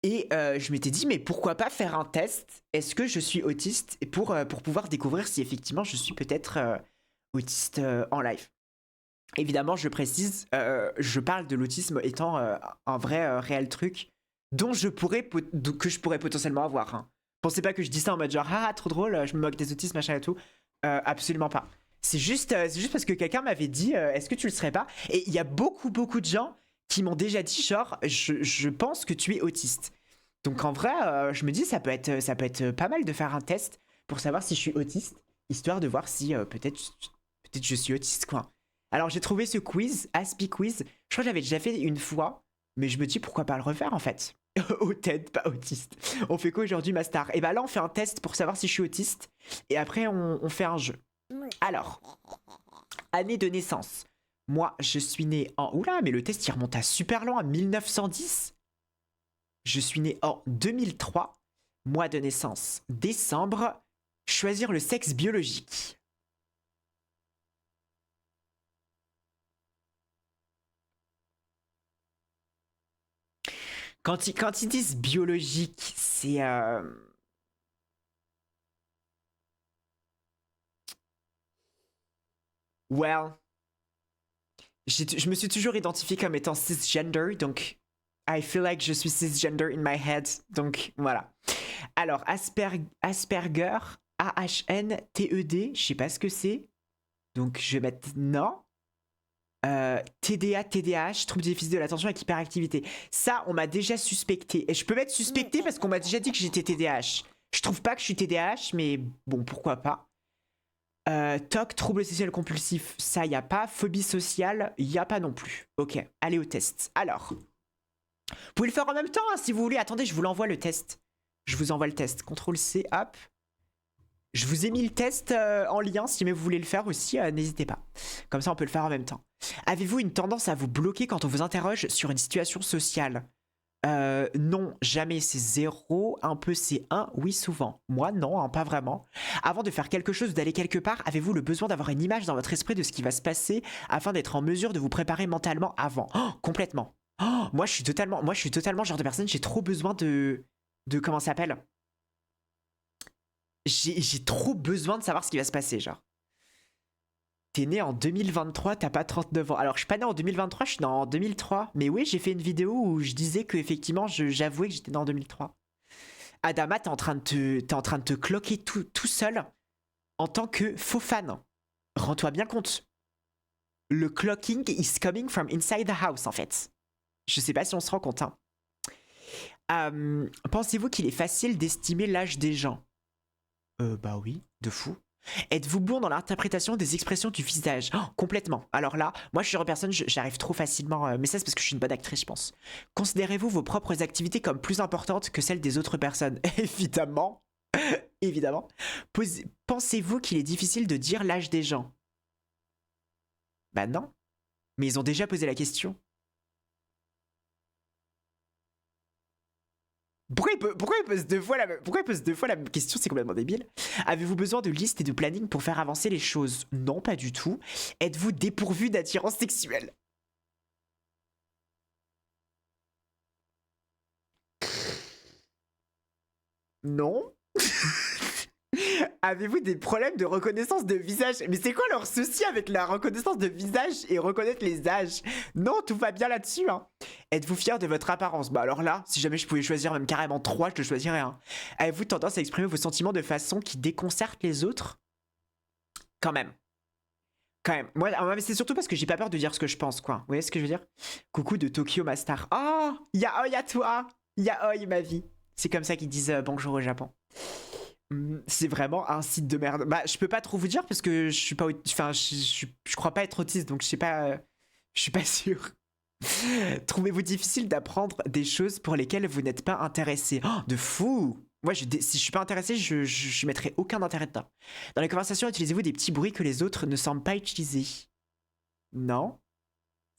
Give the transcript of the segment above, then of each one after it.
Et je m'étais dit, mais pourquoi pas faire un test? Est-ce que je suis autiste? Et pour pouvoir découvrir si effectivement je suis peut-être autiste en live. Évidemment, je précise, je parle de l'autisme étant un vrai réel truc dont que je pourrais potentiellement avoir. Hein. Pensez pas que je dis ça en mode genre, ah, trop drôle, je me moque des autismes, machin et tout. Absolument pas. C'est juste parce que quelqu'un m'avait dit, est-ce que tu le serais pas? Et il y a beaucoup, beaucoup de gens qui m'ont déjà dit, genre, je pense que tu es autiste. Donc en vrai, je me dis, ça peut être pas mal de faire un test pour savoir si je suis autiste, histoire de voir si peut-être je suis autiste, quoi. Alors j'ai trouvé ce quiz, Aspie Quiz. Je crois que j'avais déjà fait une fois, mais je me dis pourquoi pas le refaire en fait. Autiste, pas autiste. On fait quoi aujourd'hui, ma star? Et bah là, on fait un test pour savoir si je suis autiste. Et après, on fait un jeu. Alors, année de naissance. Moi, je suis né en... Oula, mais le test, il remonte à super loin, 1910. Je suis né en 2003. Mois de naissance, décembre. Choisir le sexe biologique. Quand ils disent biologique, c'est... Well, je me suis toujours identifié comme étant cisgender, donc I feel like je suis cisgender in my head, donc voilà. Alors, Asperger, AHNTED, je sais pas ce que c'est, donc je vais mettre non. TDA, TDAH, trouble du déficit de l'attention avec hyperactivité. Ça, on m'a déjà suspecté. Et je peux mettre suspecté parce qu'on m'a déjà dit que j'étais TDAH. Je trouve pas que je suis TDAH, mais bon, pourquoi pas. TOC, trouble sexuel compulsif, ça y a pas. Phobie sociale, y a pas non plus. Ok, allez au test. Alors, vous pouvez le faire en même temps hein, si vous voulez. Attendez, je vous l'envoie le test. Je vous envoie le test. CTRL C, hop. Je vous ai mis le test en lien, si jamais vous voulez le faire aussi, n'hésitez pas. Comme ça, on peut le faire en même temps. Avez-vous une tendance à vous bloquer quand on vous interroge sur une situation sociale? Non, jamais, c'est 0. Un peu, c'est 1. Oui, souvent. Moi, non, hein, pas vraiment. Avant de faire quelque chose ou d'aller quelque part, avez-vous le besoin d'avoir une image dans votre esprit de ce qui va se passer afin d'être en mesure de vous préparer mentalement avant? Oh, complètement. Oh, moi, je suis totalement le genre de personne, j'ai trop besoin de comment ça s'appelle? J'ai trop besoin de savoir ce qui va se passer, genre. T'es né en 2023, t'as pas 39 ans. Alors, je suis pas né en 2023, je suis né en 2003. Mais oui, j'ai fait une vidéo où je disais que effectivement, j'avouais que j'étais né en 2003. Adama, t'es en train de te cloquer tout seul en tant que faux fan. Rends-toi bien compte. Le clocking is coming from inside the house, en fait. Je sais pas si on se rend compte. Hein. Pensez-vous qu'il est facile d'estimer l'âge des gens? Bah oui, de fou. Êtes-vous bon dans l'interprétation des expressions du visage? Oh, complètement. Alors là, moi je suis une personne, j'arrive trop facilement, mais ça c'est parce que je suis une bonne actrice, je pense. Considérez-vous vos propres activités comme plus importantes que celles des autres personnes? Évidemment. Évidemment. Pensez-vous qu'il est difficile de dire l'âge des gens? Bah non. Mais ils ont déjà posé la question. Pourquoi il pose deux fois la même question? C'est complètement débile. Avez-vous besoin de listes et de planning pour faire avancer les choses? Non, pas du tout. Êtes-vous dépourvu d'attirance sexuelle? Non. Avez-vous des problèmes de reconnaissance de visage? Mais c'est quoi leur souci avec la reconnaissance de visage et reconnaître les âges? Non, tout va bien là-dessus. Hein. Êtes-vous fier de votre apparence? Bah alors là, si jamais je pouvais choisir même carrément 3, je le choisirais. Hein. Avez-vous tendance à exprimer vos sentiments de façon qui déconcerte les autres? Quand même. Quand même. Moi, mais c'est surtout parce que j'ai pas peur de dire ce que je pense, quoi. Vous voyez ce que je veux dire? Coucou de Tokyo Master. Oh, yaoi à toi. Yaoi ma vie. C'est comme ça qu'ils disent bonjour au Japon. C'est vraiment un site de merde. Bah, je peux pas trop vous dire parce que je suis pas. Enfin, je crois pas être autiste, donc je sais pas. Je suis pas sûr. Trouvez-vous difficile d'apprendre des choses pour lesquelles vous n'êtes pas intéressé? Oh, de fou! Moi, si je suis pas intéressé, je mettrai aucun intérêt dedans. Dans les conversations, utilisez-vous des petits bruits que les autres ne semblent pas utiliser? Non?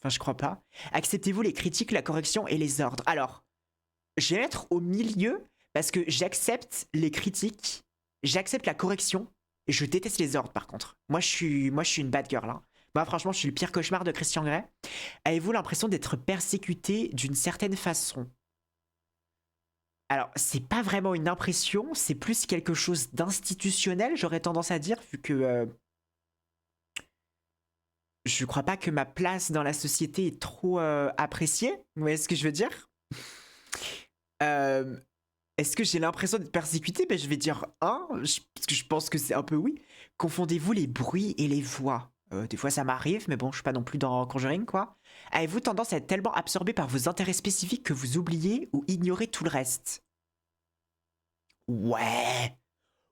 Enfin, je crois pas. Acceptez-vous les critiques, la correction et les ordres? Alors, je vais être au milieu parce que j'accepte les critiques, j'accepte la correction et je déteste les ordres par contre. Moi, je suis une bad girl. Hein. Moi, franchement, je suis le pire cauchemar de Christian Grey. Avez-vous l'impression d'être persécuté d'une certaine façon? Alors, c'est pas vraiment une impression, c'est plus quelque chose d'institutionnel, j'aurais tendance à dire, vu que je crois pas que ma place dans la société est trop appréciée. Vous voyez ce que je veux dire? Euh, Est-ce que j'ai l'impression d'être persécuté? Ben, je vais dire un, parce que je pense que c'est un peu oui. Confondez-vous les bruits et les voix? Des fois ça m'arrive, mais bon, je suis pas non plus dans Conjuring, quoi. Avez-vous tendance à être tellement absorbé par vos intérêts spécifiques que vous oubliez ou ignorez tout le reste? Ouais.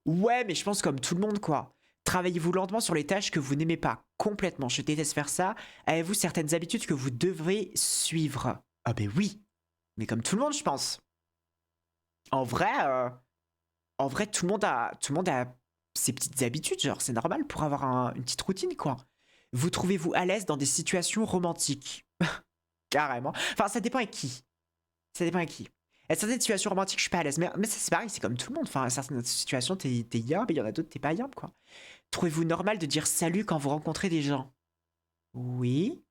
Ouais, mais je pense comme tout le monde, quoi. Travaillez-vous lentement sur les tâches que vous n'aimez pas complètement. Je déteste faire ça. Avez-vous certaines habitudes que vous devrez suivre? Ah ben oui. Mais comme tout le monde, je pense. En vrai, tout le monde a ses petites habitudes, genre c'est normal pour avoir une petite routine, quoi. Vous trouvez-vous à l'aise dans des situations romantiques? Carrément. Enfin, ça dépend avec qui. Ça dépend avec qui. Il y a certaines situations romantiques, je suis pas à l'aise. Mais ça, c'est pareil, c'est comme tout le monde. Enfin, à certaines situations, t'es yab, et il y en a d'autres, t'es pas yab, quoi. Trouvez-vous normal de dire salut quand vous rencontrez des gens? Oui,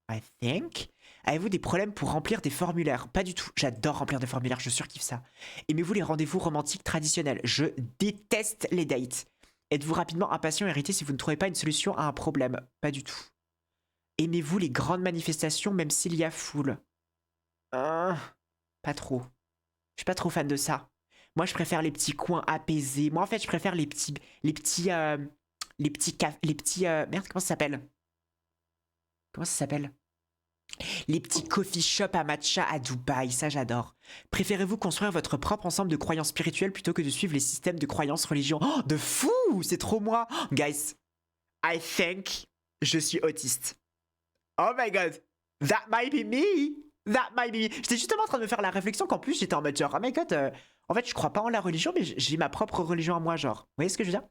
I think. Avez-vous des problèmes pour remplir des formulaires? Pas du tout. J'adore remplir des formulaires, je surkiffe ça. Aimez-vous les rendez-vous romantiques traditionnels? Je déteste les dates. Êtes-vous rapidement impatient et irrité si vous ne trouvez pas une solution à un problème? Pas du tout. Aimez-vous les grandes manifestations même s'il y a foule? Hein, pas trop. Je suis pas trop fan de ça. Moi, je préfère les petits coins apaisés. Moi, en fait, je préfère les petits, merde, comment ça s'appelle? Comment ça s'appelle? Les petits coffee shops à matcha à Dubaï, ça j'adore. Préférez-vous construire votre propre ensemble de croyances spirituelles plutôt que de suivre les systèmes de croyances religion? Oh, de fou! C'est trop moi! Guys, I think je suis autiste. Oh my god! That might be me! That might be me! J'étais justement en train de me faire la réflexion qu'en plus j'étais en mode genre, oh my god, en fait je crois pas en la religion, mais j'ai ma propre religion à moi, genre. Vous voyez ce que je veux dire?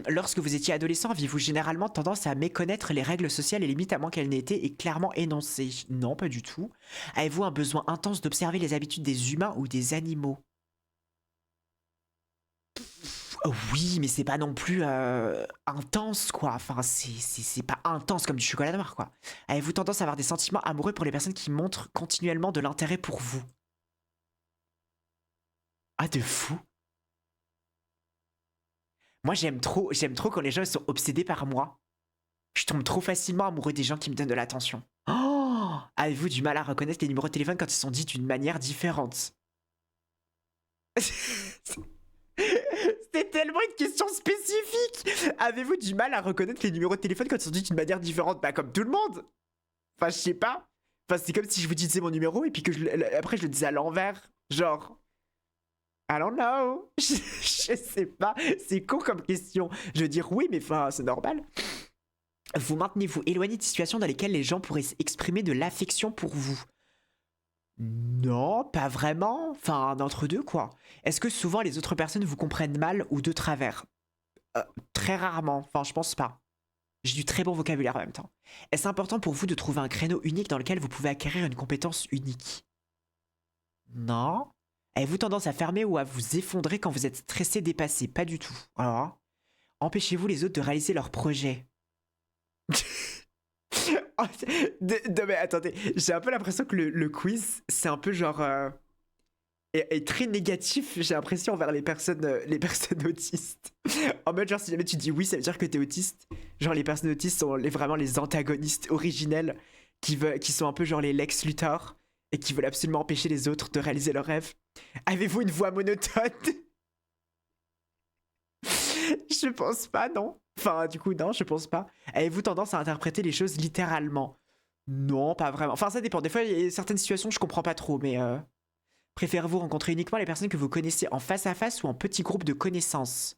Lorsque vous étiez adolescent, aviez-vous généralement tendance à méconnaître les règles sociales et limites à moins qu'elles n'aient été clairement énoncées? Non, pas du tout. Avez-vous un besoin intense d'observer les habitudes des humains ou des animaux? Oh oui, mais c'est pas non plus intense, quoi. Enfin, c'est pas intense comme du chocolat noir, quoi. Avez-vous tendance à avoir des sentiments amoureux pour les personnes qui montrent continuellement de l'intérêt pour vous? Ah, de fou. Moi, j'aime trop quand les gens ils sont obsédés par moi. Je tombe trop facilement amoureux des gens qui me donnent de l'attention. Oh, avez-vous du mal à reconnaître les numéros de téléphone quand ils sont dits d'une manière différente? C'était tellement une question spécifique. Avez-vous du mal à reconnaître les numéros de téléphone quand ils sont dits d'une manière différente? Bah comme tout le monde. Enfin, je sais pas. Enfin, c'est comme si je vous disais mon numéro et puis que après je le disais à l'envers. Genre, I don't know. Je sais pas. C'est con comme question. Je veux dire oui, mais enfin, c'est normal. Vous maintenez-vous éloigné de situations dans lesquelles les gens pourraient exprimer de l'affection pour vous? Non, pas vraiment. Enfin, d'entre deux, quoi. Est-ce que souvent les autres personnes vous comprennent mal ou de travers? Très rarement. Enfin, je pense pas. J'ai du très bon vocabulaire en même temps. Est-ce important pour vous de trouver un créneau unique dans lequel vous pouvez acquérir une compétence unique? Non. Avez-vous tendance à fermer ou à vous effondrer quand vous êtes stressé, dépassé? Pas du tout. Alors, empêchez-vous les autres de réaliser leurs projets? Oh, non mais attendez, j'ai un peu l'impression que le quiz, c'est un peu genre... est très négatif, j'ai l'impression, envers les personnes autistes. En mode, genre, si jamais tu dis oui, ça veut dire que t'es autiste. Genre, les personnes autistes sont vraiment les antagonistes originels qui sont un peu genre les Lex Luthor et qui veulent absolument empêcher les autres de réaliser leurs rêves. Avez-vous une voix monotone? Je pense pas, non. Enfin, du coup, non, je pense pas. Avez-vous tendance à interpréter les choses littéralement? Non, pas vraiment. Enfin, ça dépend. Des fois, il y a certaines situations, je comprends pas trop, mais préférez-vous rencontrer uniquement les personnes que vous connaissez en face à face ou en petit groupe de connaissances?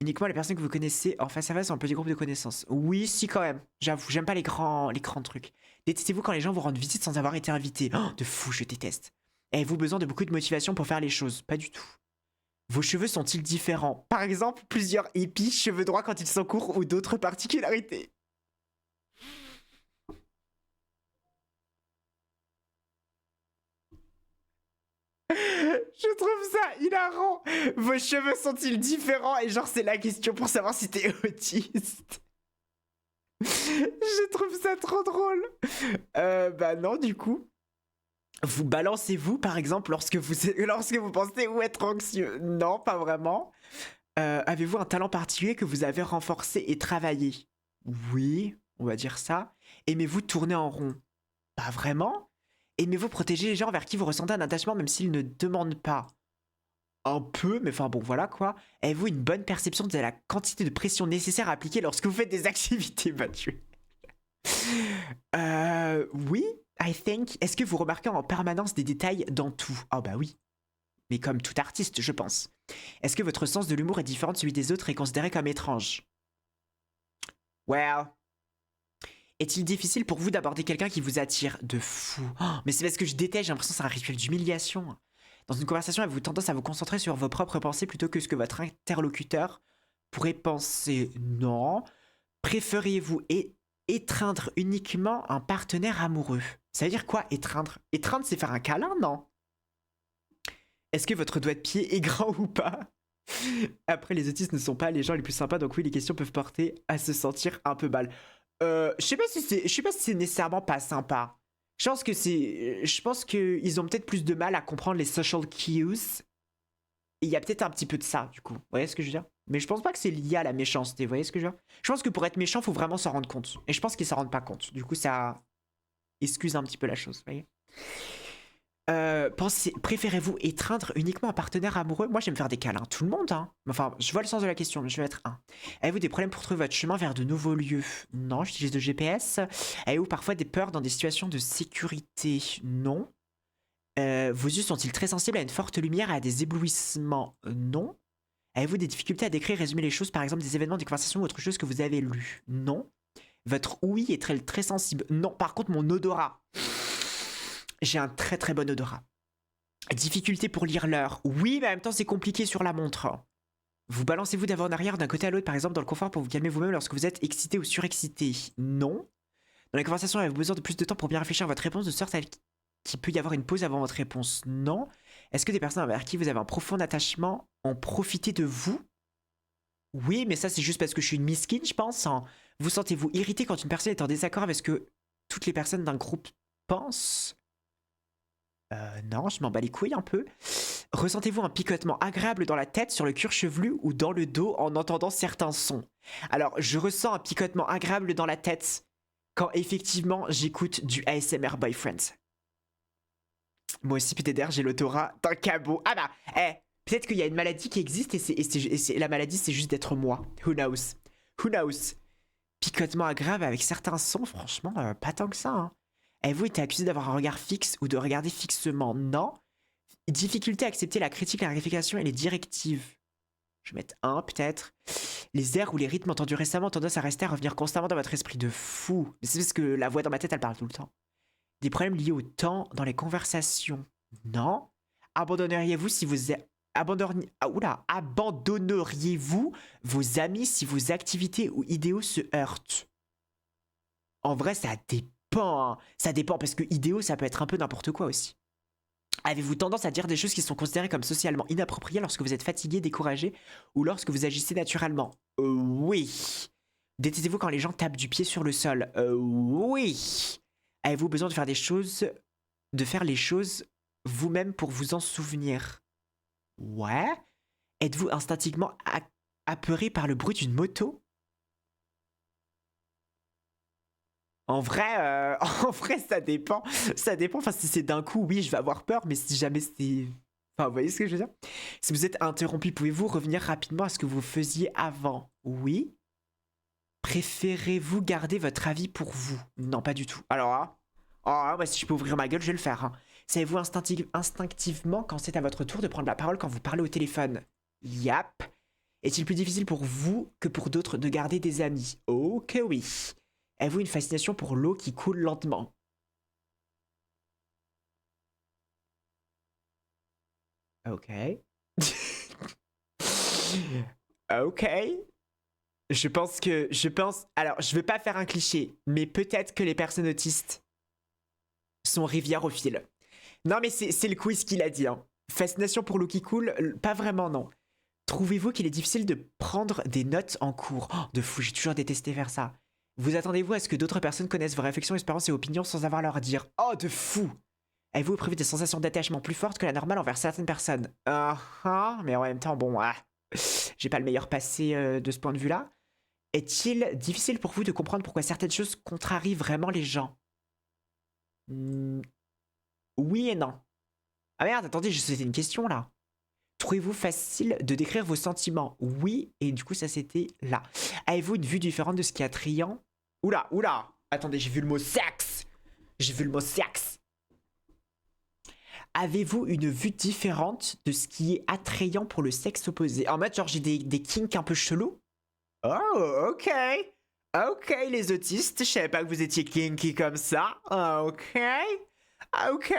Uniquement les personnes que vous connaissez en face à face ou en petit groupe de connaissances. Oui, si, quand même. J'avoue, j'aime pas les grands trucs. Détestez-vous quand les gens vous rendent visite sans avoir été invités? Oh, de fou, je déteste. Avez-vous besoin de beaucoup de motivation pour faire les choses? Pas du tout. Vos cheveux sont-ils différents? Par exemple, plusieurs épis, cheveux droits quand ils sont courts ou d'autres particularités? Je trouve ça hilarant. Vos cheveux sont-ils différents? Et genre, c'est la question pour savoir si t'es autiste. Je trouve ça trop drôle. Bah non, du coup. Vous balancez-vous, par exemple, lorsque vous pensez ou être anxieux? Non, pas vraiment. Avez-vous un talent particulier que vous avez renforcé et travaillé? Oui, on va dire ça. Aimez-vous tourner en rond? Pas vraiment. Aimez-vous protéger les gens vers qui vous ressentez un attachement même s'ils ne demandent pas? Un peu, mais enfin bon, voilà quoi. Avez-vous une bonne perception de la quantité de pression nécessaire à appliquer lorsque vous faites des activités battues? Oui, I think. Est-ce que vous remarquez en permanence des détails dans tout? Oh bah oui. Mais comme tout artiste, je pense. Est-ce que votre sens de l'humour est différent de celui des autres et considéré comme étrange? Well. Est-il difficile pour vous d'aborder quelqu'un qui vous attire? De fou. Oh, mais c'est parce que je déteste, j'ai l'impression que c'est un rituel d'humiliation. Dans une conversation, avez-vous tendance à vous concentrer sur vos propres pensées plutôt que ce que votre interlocuteur pourrait penser? Non. Préfériez-vous étreindre uniquement un partenaire amoureux? Ça veut dire quoi, étreindre? Étreindre, c'est faire un câlin, non? Est-ce que votre doigt de pied est grand ou pas? Après, les autistes ne sont pas les gens les plus sympas, donc oui, les questions peuvent porter à se sentir un peu mal. Je sais pas si c'est nécessairement pas sympa. Je pense qu'ils ont peut-être plus de mal à comprendre les social cues. Et il y a peut-être un petit peu de ça, du coup. Vous voyez ce que je veux dire? Mais je pense pas que c'est lié à la méchanceté, vous voyez ce que je veux dire? Je pense que pour être méchant, faut vraiment s'en rendre compte. Et je pense qu'ils s'en rendent pas compte. Du coup, ça excuse un petit peu la chose, vous voyez? Préférez-vous étreindre uniquement un partenaire amoureux? Moi, j'aime faire des câlins. Tout le monde, hein. Enfin, je vois le sens de la question, mais je vais être un. Avez-vous des problèmes pour trouver votre chemin vers de nouveaux lieux? Non, j'utilise le GPS. Avez-vous parfois des peurs dans des situations de sécurité? Non. Vos yeux sont-ils très sensibles à une forte lumière et à des éblouissements? Non. Avez-vous des difficultés à décrire et résumer les choses, par exemple des événements, des conversations ou autre chose que vous avez lu? Non. Votre ouïe est très, très sensible? Non. Par contre, mon odorat. J'ai un très très bon odorat. Difficulté pour lire l'heure. Oui, mais en même temps, c'est compliqué sur la montre. Vous balancez-vous d'avant en arrière d'un côté à l'autre, par exemple, dans le confort pour vous calmer vous-même lorsque vous êtes excité ou surexcité? Non. Dans les conversations, avez-vous besoin de plus de temps pour bien réfléchir à votre réponse, de sorte qu'il peut y avoir une pause avant votre réponse? Non. Est-ce que des personnes envers qui vous avez un profond attachement ont profité de vous? Oui, mais ça, c'est juste parce que je suis une miskine, je pense. Vous sentez-vous irrité quand une personne est en désaccord avec ce que toutes les personnes d'un groupe pensent? Non, je m'en bats les couilles un peu. Ressentez-vous un picotement agréable dans la tête, sur le cuir chevelu ou dans le dos en entendant certains sons? Alors, je ressens un picotement agréable dans la tête quand effectivement j'écoute du ASMR Boyfriend. Moi aussi, peut-être, j'ai l'odorat d'un cabot. Ah bah, peut-être qu'il y a une maladie qui existe et la maladie, c'est juste d'être moi. Who knows? Who knows? Picotement agréable avec certains sons, franchement, pas tant que ça, hein. Avez-vous été accusé d'avoir un regard fixe ou de regarder fixement? Non. Difficulté à accepter la critique, la rectification et les directives. Je vais mettre un, peut-être. Les airs ou les rythmes entendus récemment ont tendance à rester à revenir constamment dans votre esprit. De fou. Mais c'est parce que la voix dans ma tête, elle parle tout le temps. Des problèmes liés au temps dans les conversations? Non. Abandonneriez-vous si vous... Abandonneriez-vous vos amis si vos activités ou idéaux se heurtent? En vrai, ça dépend. Hein. Ça dépend parce que idéaux, ça peut être un peu n'importe quoi aussi. Avez-vous tendance à dire des choses qui sont considérées comme socialement inappropriées lorsque vous êtes fatigué, découragé ou lorsque vous agissez naturellement? Oui. Détestez-vous quand les gens tapent du pied sur le sol? Oui. Avez-vous besoin de faire les choses vous-même pour vous en souvenir? Ouais. Êtes-vous instinctivement apeuré par le bruit d'une moto? En vrai, en vrai, ça dépend. Ça dépend. Enfin, si c'est d'un coup, oui, je vais avoir peur, mais si jamais c'est... Enfin, vous voyez ce que je veux dire? Si vous êtes interrompu, pouvez-vous revenir rapidement à ce que vous faisiez avant? Oui. Préférez-vous garder votre avis pour vous? Non, pas du tout. Alors là, moi, si je peux ouvrir ma gueule, je vais le faire. Hein. Savez-vous instinctivement quand c'est à votre tour de prendre la parole quand vous parlez au téléphone? Yap. Est-il plus difficile pour vous que pour d'autres de garder des amis? Oh que oui. Avez-vous une fascination pour l'eau qui coule lentement? Ok. Ok. Alors, je veux pas faire un cliché, mais peut-être que les personnes autistes sont riviérophiles. Non, mais c'est le quiz qu'il a dit. Hein. Fascination pour l'eau qui coule? Pas vraiment, non. Trouvez-vous qu'il est difficile de prendre des notes en cours? Oh, de fou, j'ai toujours détesté faire ça. Vous attendez-vous à ce que d'autres personnes connaissent vos réflexions, espérances et opinions sans avoir à leur dire? Oh, de fou! Avez-vous éprouvé des sensations d'attachement plus fortes que la normale envers certaines personnes? Mais en même temps, bon, j'ai pas le meilleur passé de ce point de vue-là. Est-il difficile pour vous de comprendre pourquoi certaines choses contrarient vraiment les gens? Oui et non. Ah merde, attendez, c'était une question là. Trouvez-vous facile de décrire vos sentiments? Oui, et du coup ça c'était là. Avez-vous une vue différente de ce qui est attrayant? Oula, oula! Attendez, j'ai vu le mot sexe! J'ai vu le mot sexe! Avez-vous une vue différente de ce qui est attrayant pour le sexe opposé? En mode genre j'ai des kinks un peu chelous? Oh, ok! Ok les autistes, je savais pas que vous étiez kinky comme ça. Ok! Ok!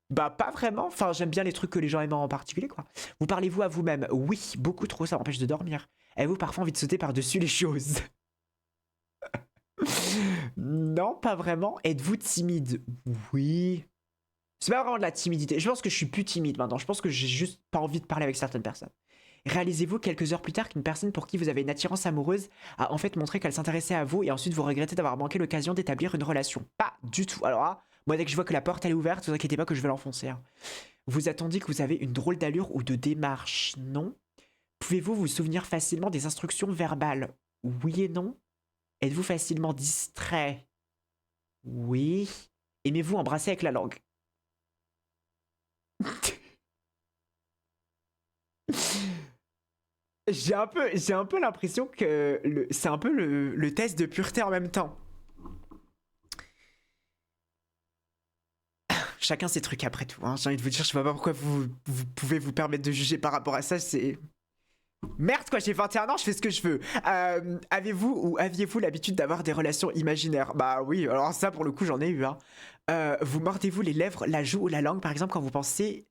Bah pas vraiment, enfin j'aime bien les trucs que les gens aiment en particulier quoi. Vous parlez-vous à vous-même? Oui, beaucoup trop, ça m'empêche de dormir. Avez-vous parfois envie de sauter par-dessus les choses? Non, pas vraiment. Êtes-vous timide? Oui. C'est pas vraiment de la timidité. Je pense que je suis plus timide maintenant. Je pense que j'ai juste pas envie de parler avec certaines personnes. Réalisez-vous quelques heures plus tard qu'une personne pour qui vous avez une attirance amoureuse a en fait montré qu'elle s'intéressait à vous et ensuite vous regrettez d'avoir manqué l'occasion d'établir une relation? Pas du tout. Alors là, moi dès que je vois que la porte elle est ouverte, vous inquiétez pas que je vais l'enfoncer. Hein. Vous attendiez que vous avez une drôle d'allure ou de démarche? Non. Pouvez-vous vous souvenir facilement des instructions verbales? Oui et non. Êtes-vous facilement distrait? Oui. Aimez-vous embrasser avec la langue? J'ai un peu l'impression que c'est un peu le test de pureté en même temps. Chacun ses trucs après tout. Hein. J'ai envie de vous dire, je sais pas pourquoi vous pouvez vous permettre de juger par rapport à ça. C'est merde quoi, j'ai 21 ans, je fais ce que je veux. Avez-vous ou aviez-vous l'habitude d'avoir des relations imaginaires? Bah oui, alors ça pour le coup j'en ai eu. Hein. Vous mordez-vous les lèvres, la joue ou la langue par exemple quand vous pensez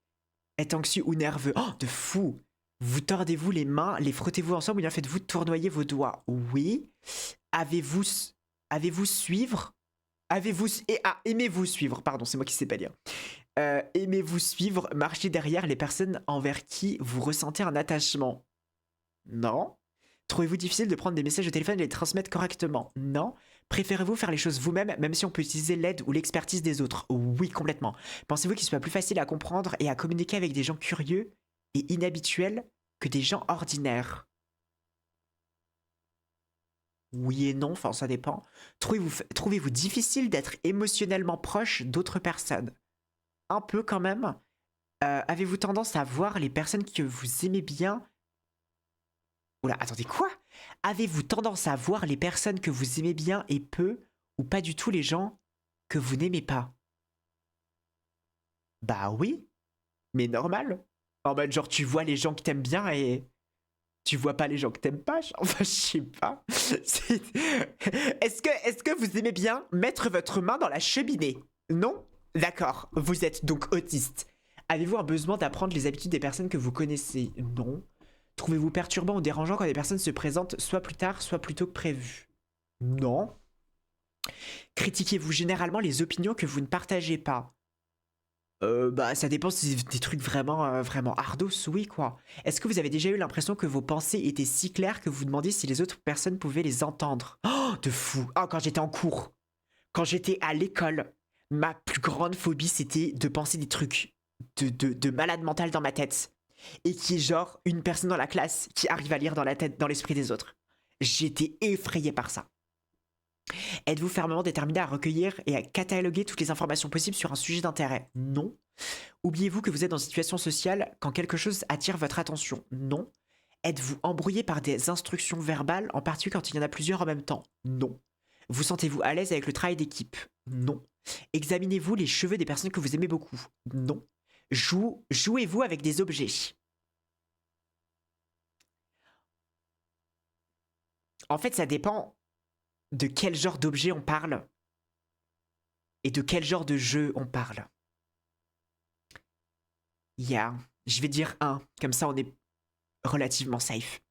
être anxieux ou nerveux? Oh, de fou! Vous tordez-vous les mains, les frottez-vous ensemble ou bien faites-vous tournoyer vos doigts? Oui. Avez-vous avez-vous suivre? Avez-vous aimez-vous suivre? Pardon, c'est moi qui sais pas lire. Aimez-vous suivre, marcher derrière les personnes envers qui vous ressentez un attachement? Non. Trouvez-vous difficile de prendre des messages au téléphone et les transmettre correctement? Non. Préférez-vous faire les choses vous-même, même si on peut utiliser l'aide ou l'expertise des autres? Oui, complètement. Pensez-vous qu'il soit plus facile à comprendre et à communiquer avec des gens curieux et inhabituels que des gens ordinaires? Oui et non, enfin ça dépend. Trouvez-vous difficile d'être émotionnellement proche d'autres personnes? Un peu quand même. Avez-vous tendance à voir les personnes que vous aimez bien? Oula, attendez, quoi? Avez-vous tendance à voir les personnes que vous aimez bien et peu, ou pas du tout les gens que vous n'aimez pas? Bah oui, mais normal. En mode genre tu vois les gens que t'aimes bien et tu vois pas les gens que t'aimes pas. Enfin, je sais pas. Est-ce que vous aimez bien mettre votre main dans la cheminée? Non? D'accord. Vous êtes donc autiste. Avez-vous un besoin d'apprendre les habitudes des personnes que vous connaissez? Non. Trouvez-vous perturbant ou dérangeant quand des personnes se présentent soit plus tard, soit plus tôt que prévu? Non. Critiquez-vous généralement les opinions que vous ne partagez pas? Bah ça dépend si c'est des trucs vraiment, vraiment ardos, oui quoi. Est-ce que vous avez déjà eu l'impression que vos pensées étaient si claires que vous demandiez si les autres personnes pouvaient les entendre? Oh, de fou! Oh, quand j'étais en cours, quand j'étais à l'école, ma plus grande phobie c'était de penser des trucs de malade mental dans ma tête. Et qui est genre une personne dans la classe qui arrive à lire dans la tête, dans l'esprit des autres. J'étais effrayé par ça. Êtes-vous fermement déterminé à recueillir et à cataloguer toutes les informations possibles sur un sujet d'intérêt? Non. Oubliez-vous que vous êtes dans une situation sociale quand quelque chose attire votre attention? Non. Êtes-vous embrouillé par des instructions verbales, en particulier quand il y en a plusieurs en même temps? Non. Vous sentez-vous à l'aise avec le travail d'équipe? Non. Examinez-vous les cheveux des personnes que vous aimez beaucoup? Non. Jouez-vous avec des objets? En fait, ça dépend de quel genre d'objet on parle et de quel genre de jeu on parle. Je vais dire un, comme ça on est relativement safe.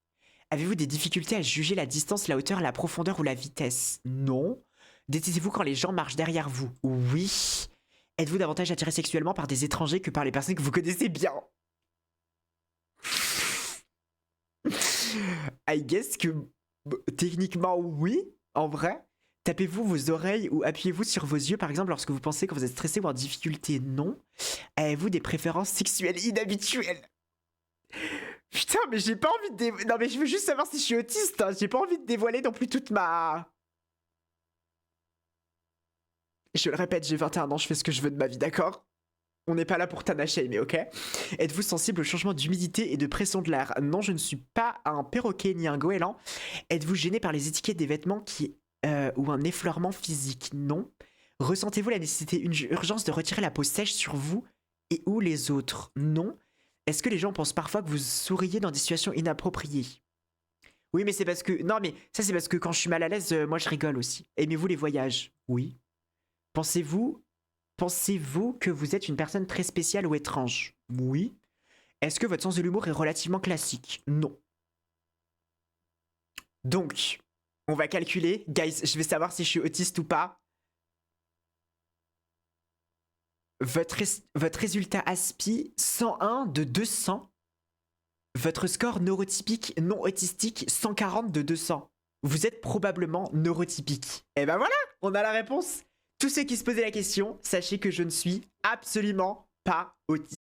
Avez-vous des difficultés à juger la distance, la hauteur, la profondeur ou la vitesse? Non. Détestez-vous quand les gens marchent derrière vous? Oui. Êtes-vous davantage attiré sexuellement par des étrangers que par les personnes que vous connaissez bien? I guess que techniquement oui, en vrai. Tapez-vous vos oreilles ou appuyez-vous sur vos yeux, par exemple, lorsque vous pensez que vous êtes stressé ou en difficulté? Non. Avez-vous des préférences sexuelles inhabituelles? Putain, mais j'ai pas envie de non, mais je veux juste savoir si je suis autiste. Hein. J'ai pas envie de dévoiler non plus toute ma... Je le répète, j'ai 21 ans, je fais ce que je veux de ma vie, d'accord? On n'est pas là pour mais ok? Êtes-vous sensible au changement d'humidité et de pression de l'air? Non, je ne suis pas un perroquet ni un goéland. Êtes-vous gêné par les étiquettes des vêtements ou un effleurement physique? Non. Ressentez-vous la nécessité, une urgence de retirer la peau sèche sur vous et ou les autres? Non. Est-ce que les gens pensent parfois que vous souriez dans des situations inappropriées? Oui, mais c'est parce que... Non, mais ça, c'est parce que quand je suis mal à l'aise, moi, je rigole aussi. Aimez-vous les voyages? Oui. Pensez-vous que vous êtes une personne très spéciale ou étrange? Oui. Est-ce que votre sens de l'humour est relativement classique? Non. Donc, on va calculer. Guys, je vais savoir si je suis autiste ou pas. Votre résultat ASPI, 101 de 200. Votre score neurotypique non autistique, 140 de 200. Vous êtes probablement neurotypique. Et ben voilà, on a la réponse. Tous ceux qui se posaient la question, sachez que je ne suis absolument pas autiste.